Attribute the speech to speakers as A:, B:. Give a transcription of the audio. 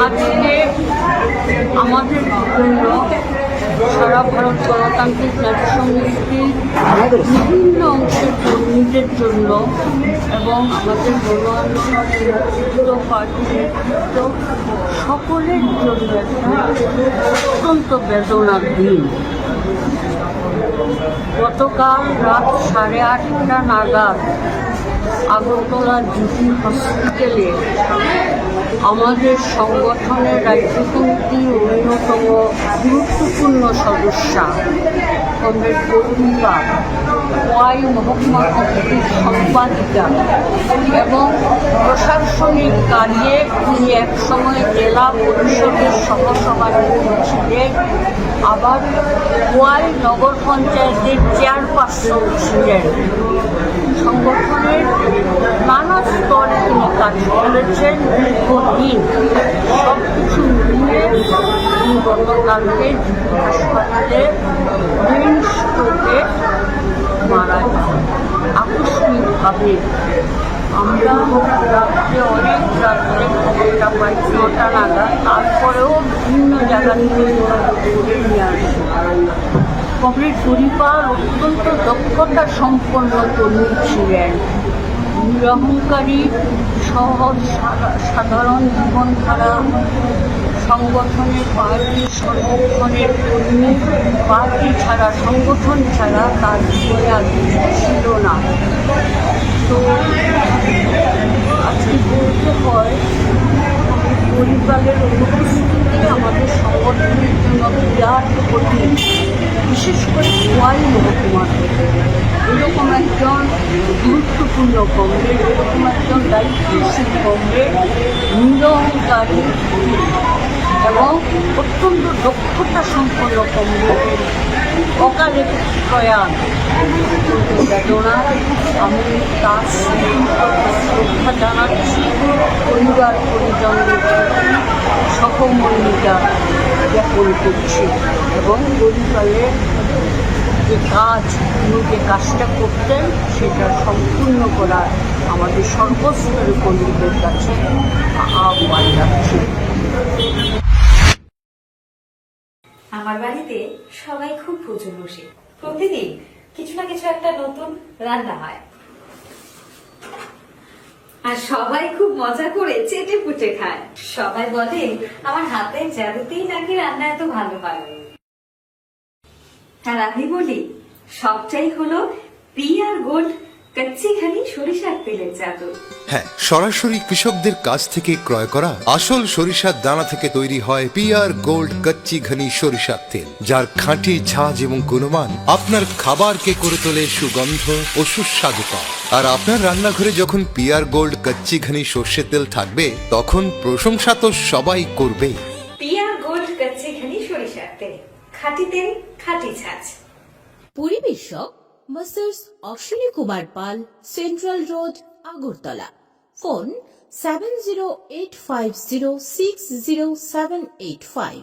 A: আজকে আমাদের জন্য সারা ভারত গণতান্ত্রিক নারী সমিতির বিভিন্ন অংশের কর্মীদের জন্য এবং আমাদের গণ আন্দোলন পার্টির সকলের জন্য একটা অত্যন্ত বেদনার দিন। গতকাল রাত 8:30 নাগাদ আগরতলা জিটি হসপিটালে আমাদের সংগঠনের রাজ্য কমিটির অন্যতম গুরুত্বপূর্ণ সদস্যা কমরেড প্রতিভা, ওয়াই মহকুমা কমিটির সম্পাদিকা এবং প্রশাসনিক কাজে তিনি একসময় জেলা পরিষদের সহসভাপতি ছিলেন, আবার ওয়াই নগর পঞ্চায়েতের চেয়ারপারসন ছিলেন। সংগঠনের নানা স্তরে তিনি কাজ করেছেন দীর্ঘদিন। সব কিছু মিলিয়ে তিনি গতকালকে হাসপাতালে ব্রেন স্ট্রোকে মারা যান আকস্মিকভাবে। আমরা রাত্রে অনেক রাত্রে খবরটা পাই 9টা নাগাদ, তারপরেও বিভিন্ন জায়গা থেকে করে নিয়ে আসি। কমরেড পরিবার অত্যন্ত দক্ষতা সম্পন্ন কর্মী ছিলেন। নিরহংকারী, সহজ সাধারণ জীবনধারা, সংগঠনের পার্টি সংগঠনের কর্মী, পার্টি ছাড়া সংগঠন ছাড়া তার জীবনে আর কিছু ছিল না। তো আজকে বলতে হয় পরিবারের অনুপস্থিতি আমাদের সংগঠনের জন্য বিরাট ক্ষতি, বিশেষ করে ওয়াই মহকুমার এরকম একজন গুরুত্বপূর্ণ কমরেড, এরকম একজন দায়িত্বশীল কমরেড, নিরহংকারী এবং অত্যন্ত দক্ষতা সম্পন্ন কমরেডের অকালে প্রয়াণ বেদনা। আমি তার শ্রদ্ধা জানাচ্ছি, পরিবার পরিজনদের সহমর্মিতা জ্ঞাপন করছি এবং পরিবারের যে কাজ, তিনি যে কাজটা করতেন সেটা সম্পূর্ণ করার আমাদের সর্বস্তরের কর্মীদের কাছে আহ্বান রাখছি।
B: আমার বাড়িতে সবাই খুব পুজো বসে, প্রতিদিন কিছু না কিছু একটা নতুন রান্না হয়, আর সবাই খুব মজা করে চেটে পুটে খায়। সবাই বলে আমার হাতের জাদুতেই নাকি রান্না এত ভালো হয়। আর আমি বলি সবটাই হলো পিআর গোল্ড কচ্চি ঘনি সরিষার তেলের জাদু।
C: হ্যাঁ, সরাসরি কৃষকদের কাছ থেকে ক্রয় করা আসল সরিষার দানা থেকে তৈরি হয় পিআর গোল্ড কচ্চি ঘনি সরিষার তেল, যার খাঁটি ঝাঁজ এবং গুণমান আপনার খাবারকে করে তোলে সুগন্ধ ও সুস্বাদুকর। আর আপনার রান্নাঘরে যখন পিআর গোল্ড কচ্চি ঘনি সর্ষের তেল থাকবে, তখন প্রশংসা তো সবাই করবে।
B: পিআর গোল্ড কচ্চি ঘনি সরিষার তেল, খাঁটি তেল, খাঁটি ছাঁচ।
D: পরিবেশক masters Ashwini Kumar Pal, central road, Agartala. Phone 7085060785।